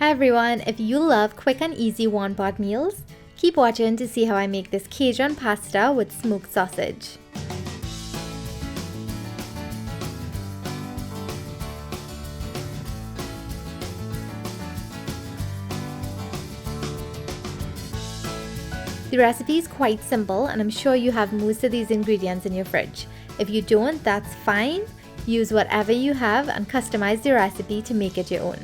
Hi everyone, if you love quick and easy one-pot meals, keep watching to see how I make this Cajun pasta with smoked sausage. The recipe is quite simple and I'm sure you have most of these ingredients in your fridge. If you don't, that's fine. Use whatever you have and customize the recipe to make it your own.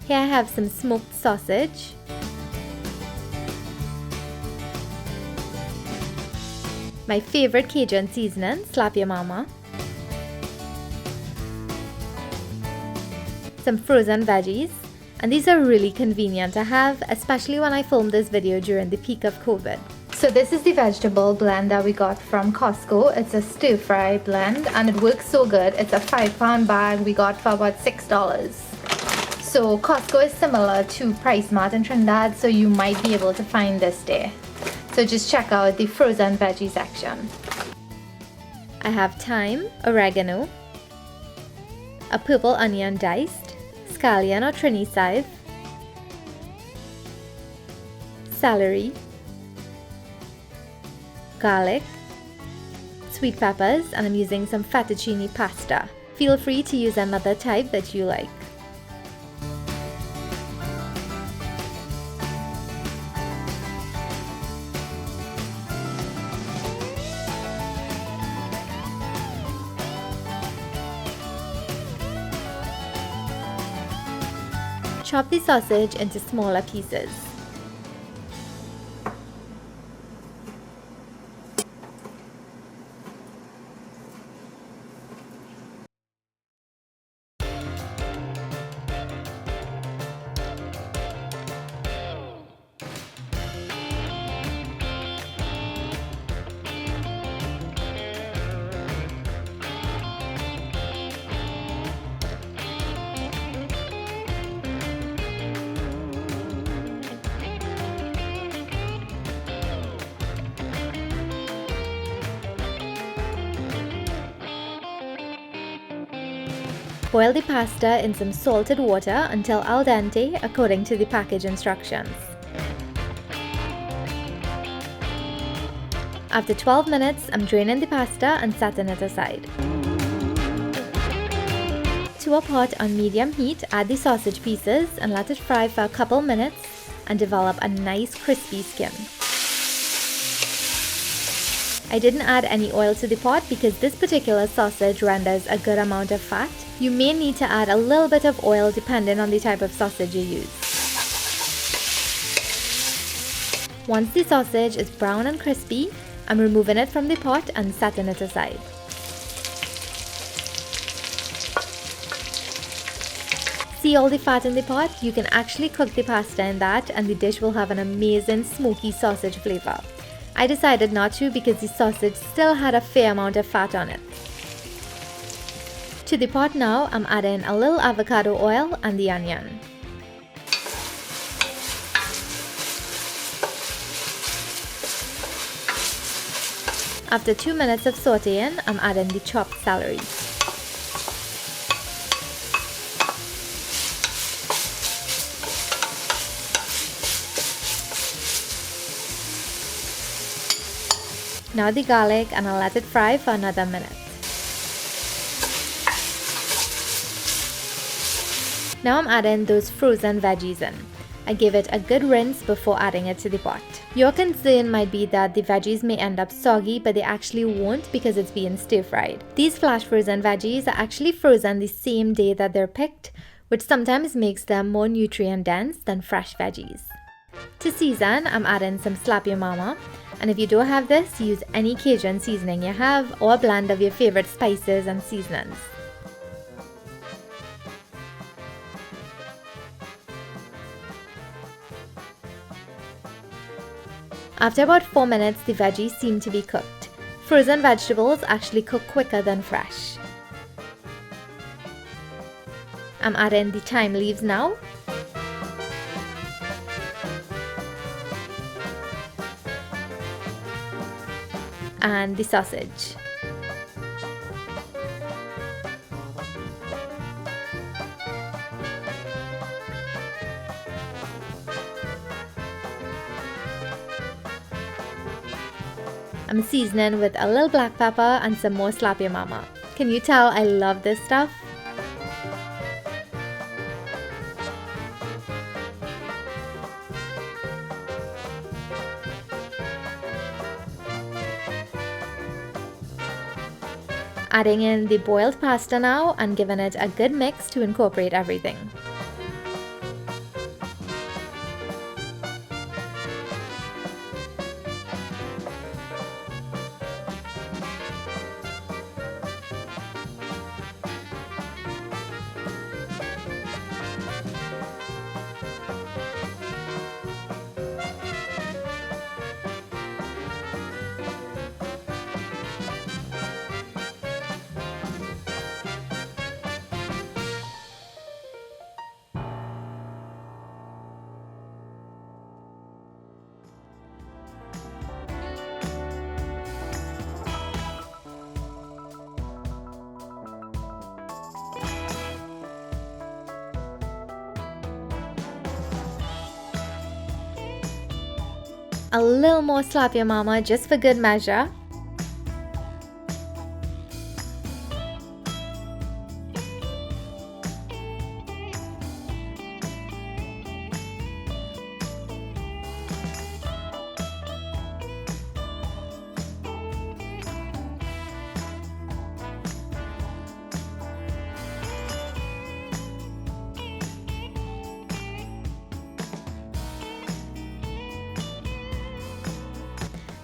Here I have some smoked sausage, my favorite Cajun seasoning, Slap Your Mama, some frozen veggies, and these are really convenient to have, especially when I filmed this video during the peak of COVID. So this is the vegetable blend that we got from Costco. It's a stir-fry blend and it works so good. It's a 5-pound bag we got for about $6. So Costco is similar to Price Mart in Trinidad, so you might be able to find this there. So just check out the frozen veggie section. I have thyme, oregano, a purple onion diced, scallion or Trini chive, celery, garlic, sweet peppers, and I'm using some fettuccine pasta. Feel free to use another type that you like. Chop the sausage into smaller pieces. Boil the pasta in some salted water until al dente according to the package instructions. After 12 minutes, I'm draining the pasta and setting it aside. To a pot on medium heat, add the sausage pieces and let it fry for a couple minutes and develop a nice crispy skin. I didn't add any oil to the pot because this particular sausage renders a good amount of fat. You may need to add a little bit of oil depending on the type of sausage you use. Once the sausage is brown and crispy, I'm removing it from the pot and setting it aside. See all the fat in the pot? You can actually cook the pasta in that and the dish will have an amazing smoky sausage flavor. I decided not to because the sausage still had a fair amount of fat on it. To the pot now, I'm adding a little avocado oil and the onion. After 2 minutes of sauteing, I'm adding the chopped celery. Now the garlic and I'll let it fry for another minute. Now I'm adding those frozen veggies in. I give it a good rinse before adding it to the pot. Your concern might be that the veggies may end up soggy, but they actually won't because it's being stir-fried. These flash frozen veggies are actually frozen the same day that they're picked, which sometimes makes them more nutrient dense than fresh veggies. To season, I'm adding some Slap Your Mama. And if you don't have this, use any Cajun seasoning you have or a blend of your favorite spices and seasonings. After about 4 minutes, the veggies seem to be cooked. Frozen vegetables actually cook quicker than fresh. I'm adding the thyme leaves now. And the sausage. I'm seasoning with a little black pepper and some more slap your mama. Can you tell I love this stuff? Adding in the boiled pasta now and giving it a good mix to incorporate everything. A little more slap your mama just for good measure.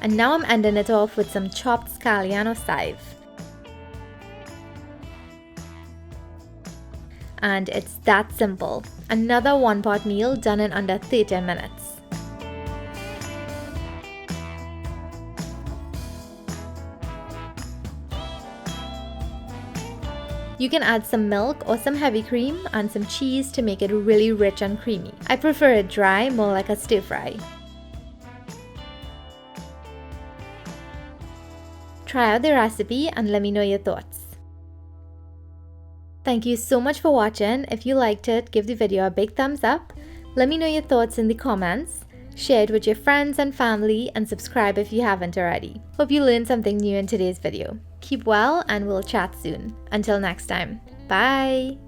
And now I'm ending it off with some chopped scallion or chive. And it's that simple. Another one-pot meal done in under 13 minutes. You can add some milk or some heavy cream and some cheese to make it really rich and creamy. I prefer it dry, more like a stir fry. Try out the recipe and let me know your thoughts. Thank you so much for watching. If you liked it, give the video a big thumbs up. Let me know your thoughts in the comments. Share it with your friends and family and subscribe if you haven't already. Hope you learned something new in today's video. Keep well and we'll chat soon. Until next time. Bye!